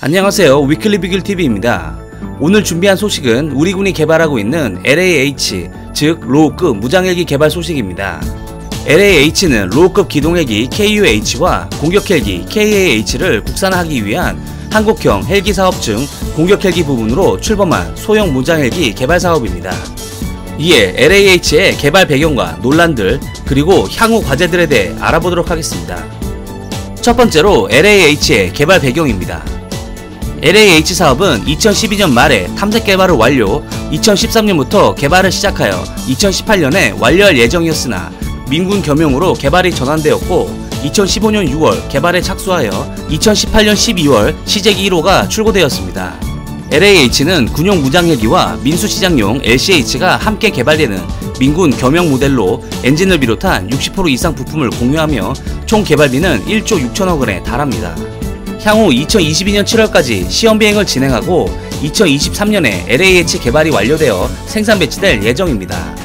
안녕하세요. 위클리비글TV입니다. 오늘 준비한 소식은 우리 군이 개발하고 있는 LAH, 즉 로우급 무장헬기 개발 소식입니다. LAH는 로우급 기동헬기 KUH와 공격헬기 KAH를 국산화하기 위한 한국형 헬기 사업 중 공격헬기 부분으로 출범한 소형 무장헬기 개발 사업입니다. 이에 LAH의 개발 배경과 논란들, 그리고 향후 과제들에 대해 알아보도록 하겠습니다. 첫 번째로 LAH의 개발 배경입니다. LAH 사업은 2012년 말에 탐색 개발을 완료, 2013년부터 개발을 시작하여 2018년에 완료할 예정이었으나 민군 겸용으로 개발이 전환되었고 2015년 6월 개발에 착수하여 2018년 12월 시제기 1호가 출고되었습니다. LAH는 군용 무장헬기와 민수시장용 LCH가 함께 개발되는 민군 겸용 모델로 엔진을 비롯한 60% 이상 부품을 공유하며 총 개발비는 1조 6천억 원에 달합니다. 향후 2022년 7월까지 시험 비행을 진행하고 2023년에 LAH 개발이 완료되어 생산 배치될 예정입니다.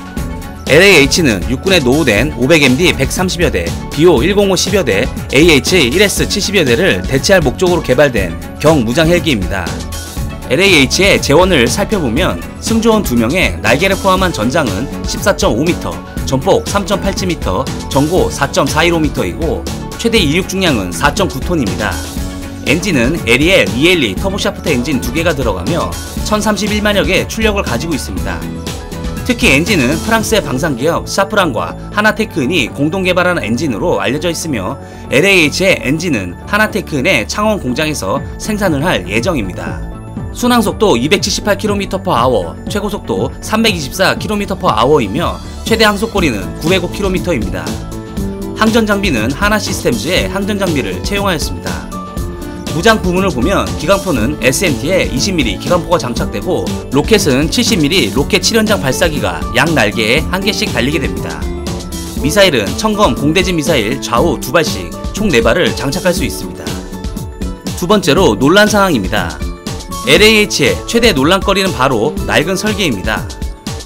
LAH는 육군에 노후된 500MD 130여 대, BO 105 10여 대, AH-1S 70여 대를 대체할 목적으로 개발된 경무장 헬기입니다. LAH의 재원을 살펴보면 승조원 2명에 날개를 포함한 전장은 14.5m, 전폭 3.87m, 전고 4.415m이고 최대 이륙 중량은 4.9톤입니다. 엔진은 LEL, ELE 터보샤프트 엔진 2개가 들어가며 1031마력 의 출력을 가지고 있습니다. 특히 엔진은 프랑스의 방산기업 샤프란과 하나테크인이 공동 개발한 엔진으로 알려져 있으며 LAH의 엔진은 하나테크인의 창원 공장에서 생산을 할 예정입니다. 순항속도 278km/h, 최고속도 324km/h이며 최대 항속거리는 905km입니다. 항전장비는 하나시스템즈의 항전장비를 채용하였습니다. 무장 부문을 보면 기관포는 SMT에 20mm 기관포가 장착되고 로켓은 70mm 로켓 7연장 발사기가 양 날개에 1개씩 달리게 됩니다. 미사일은 청검 공대진 미사일 좌우 2발씩 총 4발을 장착할 수 있습니다. 두 번째로 논란 사항입니다. LAH의 최대 논란거리는 바로 낡은 설계입니다.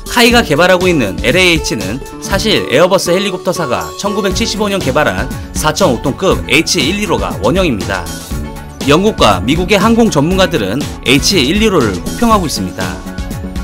카이가 개발하고 있는 LAH는 사실 에어버스 헬리콥터사가 1975년 개발한 4.5톤급 H115가 원형입니다. 영국과 미국의 항공 전문가들은 H115를 혹평하고 있습니다.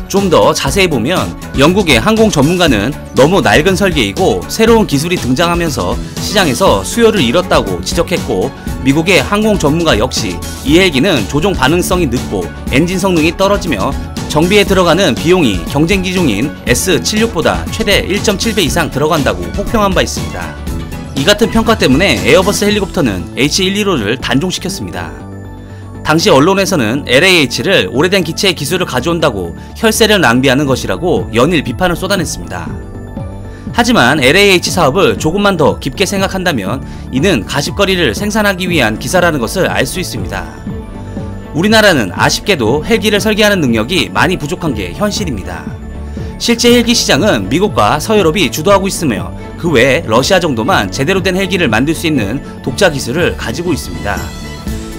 좀 더 자세히 보면 영국의 항공 전문가는 너무 낡은 설계이고 새로운 기술이 등장하면서 시장에서 수요를 잃었다고 지적했고, 미국의 항공 전문가 역시 이 헬기는 조종 반응성이 늦고 엔진 성능이 떨어지며 정비에 들어가는 비용이 경쟁 기종인 S76보다 최대 1.7배 이상 들어간다고 혹평한 바 있습니다. 이 같은 평가 때문에 에어버스 헬리콥터는 H115를 단종시켰습니다. 당시 언론에서는 LAH를 오래된 기체의 기술을 가져온다고 혈세를 낭비하는 것이라고 연일 비판을 쏟아냈습니다. 하지만 LAH 사업을 조금만 더 깊게 생각한다면 이는 가십거리를 생산하기 위한 기사라는 것을 알 수 있습니다. 우리나라는 아쉽게도 헬기를 설계하는 능력이 많이 부족한 게 현실입니다. 실제 헬기 시장은 미국과 서유럽이 주도하고 있으며 그 외 러시아 정도만 제대로 된 헬기를 만들 수 있는 독자 기술을 가지고 있습니다.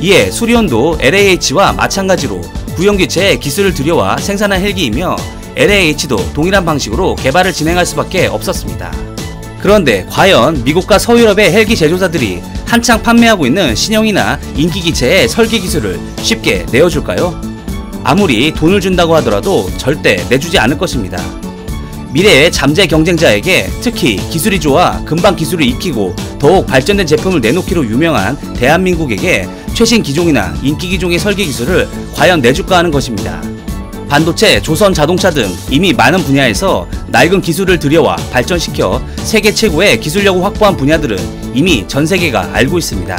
이에 수리온도 LAH와 마찬가지로 구형기체에 기술을 들여와 생산한 헬기이며 LAH도 동일한 방식으로 개발을 진행할 수밖에 없었습니다. 그런데 과연 미국과 서유럽의 헬기 제조사들이 한창 판매하고 있는 신형이나 인기기체의 설계 기술을 쉽게 내어줄까요? 아무리 돈을 준다고 하더라도 절대 내주지 않을 것입니다. 미래의 잠재 경쟁자에게 특히 기술이 좋아 금방 기술을 익히고 더욱 발전된 제품을 내놓기로 유명한 대한민국에게 최신 기종이나 인기 기종의 설계 기술을 과연 내줄까 하는 것입니다. 반도체, 조선 자동차 등 이미 많은 분야에서 낡은 기술을 들여와 발전시켜 세계 최고의 기술력을 확보한 분야들은 이미 전 세계가 알고 있습니다.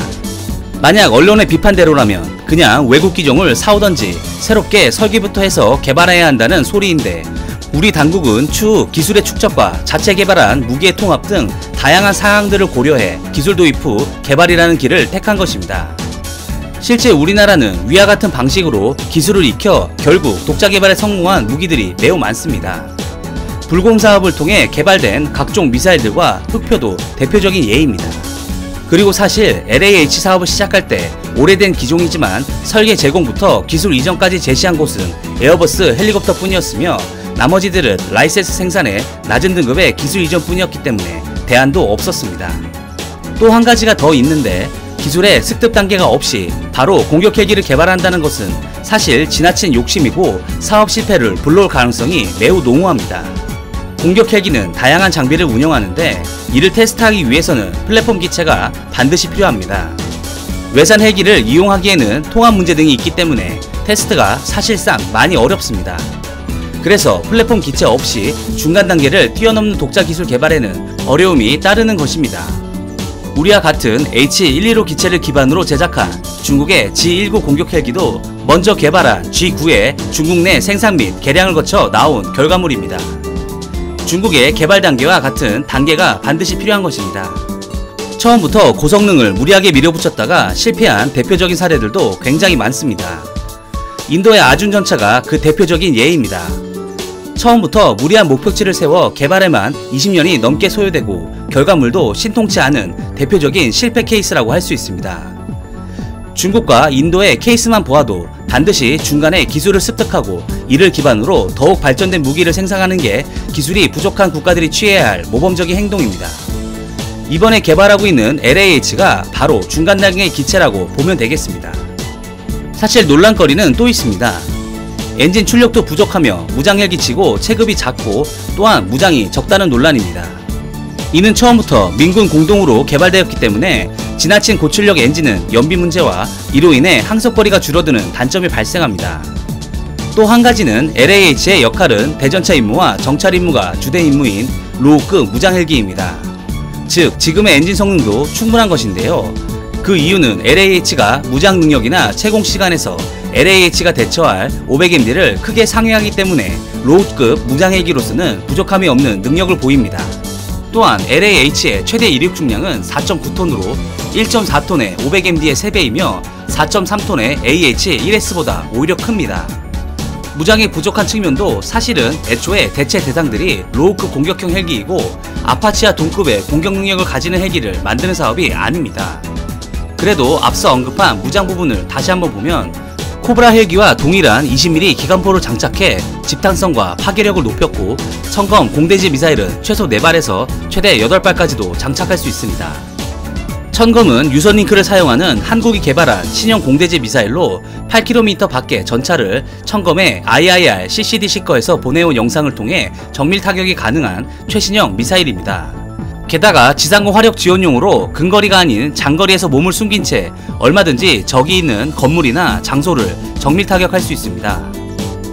만약 언론의 비판대로라면 그냥 외국 기종을 사오던지 새롭게 설계부터 해서 개발해야 한다는 소리인데, 우리 당국은 추후 기술의 축적과 자체 개발한 무기의 통합 등 다양한 사항들을 고려해 기술 도입 후 개발이라는 길을 택한 것입니다. 실제 우리나라는 위와 같은 방식으로 기술을 익혀 결국 독자 개발에 성공한 무기들이 매우 많습니다. 불공 사업을 통해 개발된 각종 미사일들과 흑표도 대표적인 예입니다. 그리고 사실 LAH 사업을 시작할 때 오래된 기종이지만 설계 제공부터 기술 이전까지 제시한 곳은 에어버스 헬리콥터 뿐이었으며 나머지들은 라이센스 생산에 낮은 등급의 기술 이전 뿐이었기 때문에 대안도 없었습니다. 또 한 가지가 더 있는데 기술의 습득 단계가 없이 바로 공격 헬기를 개발한다는 것은 사실 지나친 욕심이고 사업 실패를 불러올 가능성이 매우 농후합니다. 공격 헬기는 다양한 장비를 운영하는데 이를 테스트하기 위해서는 플랫폼 기체가 반드시 필요합니다. 외산 헬기를 이용하기에는 통합 문제 등이 있기 때문에 테스트가 사실상 많이 어렵습니다. 그래서 플랫폼 기체 없이 중간 단계를 뛰어넘는 독자 기술 개발에는 어려움이 따르는 것입니다. 우리와 같은 H115 기체를 기반으로 제작한 중국의 G19 공격 헬기도 먼저 개발한 G9의 중국 내 생산 및 개량을 거쳐 나온 결과물입니다. 중국의 개발 단계와 같은 단계가 반드시 필요한 것입니다. 처음부터 고성능을 무리하게 밀어붙였다가 실패한 대표적인 사례들도 굉장히 많습니다. 인도의 아준 전차가 그 대표적인 예입니다. 처음부터 무리한 목표치를 세워 개발에만 20년이 넘게 소요되고 결과물도 신통치 않은 대표적인 실패 케이스라고 할 수 있습니다. 중국과 인도의 케이스만 보아도 반드시 중간에 기술을 습득하고 이를 기반으로 더욱 발전된 무기를 생산하는 게 기술이 부족한 국가들이 취해야 할 모범적인 행동입니다. 이번에 개발하고 있는 LAH가 바로 중간 단계의 기체라고 보면 되겠습니다. 사실 논란거리는 또 있습니다. 엔진 출력도 부족하며 무장 헬기치고 체급이 작고 또한 무장이 적다는 논란입니다. 이는 처음부터 민군 공동으로 개발되었기 때문에 지나친 고출력 엔진은 연비 문제와 이로 인해 항속거리가 줄어드는 단점이 발생합니다. 또 한 가지는 LAH의 역할은 대전차 임무와 정찰 임무가 주된 임무인 로우급 무장 헬기입니다. 즉 지금의 엔진 성능도 충분한 것인데요. 그 이유는 LAH가 무장 능력이나 채공 시간에서 LAH가 대처할 500MD를 크게 상회하기 때문에 로우급 무장 헬기로서는 부족함이 없는 능력을 보입니다. 또한 LAH의 최대 이륙 중량은 4.9톤으로 1.4톤의 500MD의 3배이며 4.3톤의 AH-1S보다 오히려 큽니다. 무장이 부족한 측면도 사실은 애초에 대체 대상들이 로우급 공격형 헬기이고 아파치와 동급의 공격 능력을 가지는 헬기를 만드는 사업이 아닙니다. 그래도 앞서 언급한 무장 부분을 다시 한번 보면 코브라 헬기와 동일한 20mm 기관포를 장착해 집탄성과 파괴력을 높였고 천검 공대지 미사일은 최소 4발에서 최대 8발까지도 장착할 수 있습니다. 천검은 유선 링크를 사용하는 한국이 개발한 신형 공대지 미사일로 8km 밖의 전차를 천검의 IIR CCD 시커에서 보내온 영상을 통해 정밀 타격이 가능한 최신형 미사일입니다. 게다가 지상공 화력 지원용으로 근거리가 아닌 장거리에서 몸을 숨긴 채 얼마든지 적이 있는 건물이나 장소를 정밀 타격할 수 있습니다.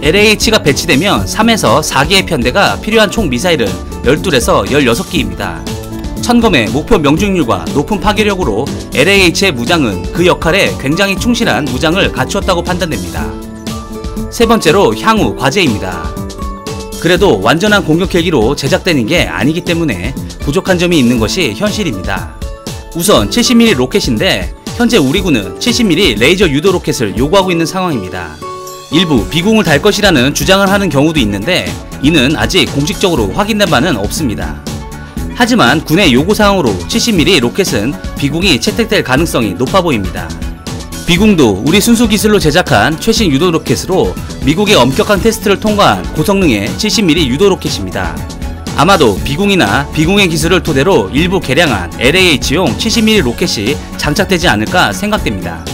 LAH가 배치되면 3에서 4개의 편대가 필요한 총 미사일은 12에서 16기입니다. 천검의 목표 명중률과 높은 파괴력으로 LAH의 무장은 그 역할에 굉장히 충실한 무장을 갖추었다고 판단됩니다. 세 번째로 향후 과제입니다. 그래도 완전한 공격 헬기로 제작되는 게 아니기 때문에 부족한 점이 있는 것이 현실입니다. 우선 70mm 로켓인데 현재 우리 군은 70mm 레이저 유도 로켓을 요구하고 있는 상황입니다. 일부 비공을 달 것이라는 주장을 하는 경우도 있는데 이는 아직 공식적으로 확인된 바는 없습니다. 하지만 군의 요구사항으로 70mm 로켓은 비공이 채택될 가능성이 높아 보입니다. 비공도 우리 순수 기술로 제작한 최신 유도 로켓으로 미국의 엄격한 테스트를 통과한 고성능의 70mm 유도 로켓입니다. 아마도 비공이나 비공의 기술을 토대로 일부 개량한 LAH용 70mm 로켓이 장착되지 않을까 생각됩니다.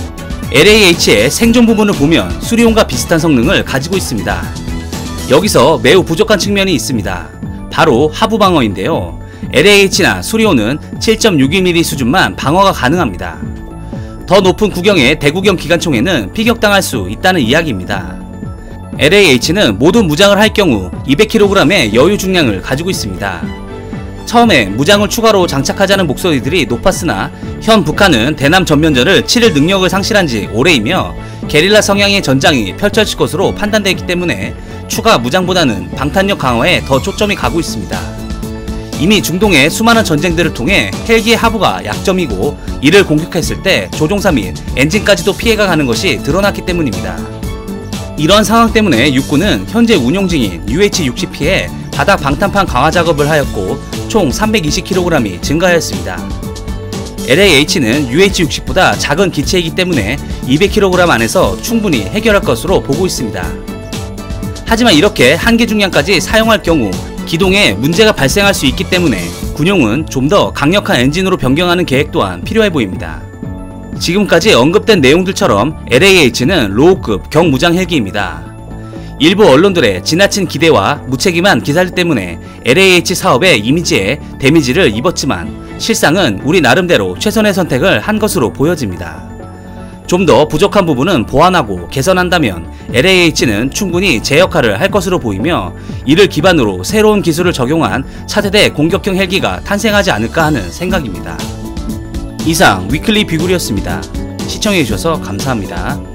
LAH의 생존 부분을 보면 수리온과 비슷한 성능을 가지고 있습니다. 여기서 매우 부족한 측면이 있습니다. 바로 하부 방어인데요. LAH나 수리온은 7.62mm 수준만 방어가 가능합니다. 더 높은 구경의 대구경 기관총에는 피격당할 수 있다는 이야기입니다. LAH는 모든 무장을 할 경우 200kg의 여유 중량을 가지고 있습니다. 처음에 무장을 추가로 장착하자는 목소리들이 높았으나 현 북한은 대남 전면전을 치를 능력을 상실한 지 오래이며 게릴라 성향의 전장이 펼쳐질 것으로 판단되기 때문에 추가 무장보다는 방탄력 강화에 더 초점이 가고 있습니다. 이미 중동의 수많은 전쟁들을 통해 헬기의 하부가 약점이고 이를 공격했을 때 조종사 및 엔진까지도 피해가 가는 것이 드러났기 때문입니다. 이런 상황 때문에 육군은 현재 운용 중인 UH-60P에 바닥 방탄판 강화 작업을 하였고 총 320kg이 증가하였습니다. LAH는 UH-60보다 작은 기체이기 때문에 200kg 안에서 충분히 해결할 것으로 보고 있습니다. 하지만 이렇게 한계 중량까지 사용할 경우 기동에 문제가 발생할 수 있기 때문에 군용은 좀 더 강력한 엔진으로 변경하는 계획 또한 필요해 보입니다. 지금까지 언급된 내용들처럼 LAH는 로우급 경무장 헬기입니다. 일부 언론들의 지나친 기대와 무책임한 기사들 때문에 LAH 사업의 이미지에 데미지를 입었지만 실상은 우리 나름대로 최선의 선택을 한 것으로 보여집니다. 좀 더 부족한 부분은 보완하고 개선한다면 LAH는 충분히 제 역할을 할 것으로 보이며 이를 기반으로 새로운 기술을 적용한 차세대 공격형 헬기가 탄생하지 않을까 하는 생각입니다. 이상 위클리 비굴이었습니다. 시청해주셔서 감사합니다.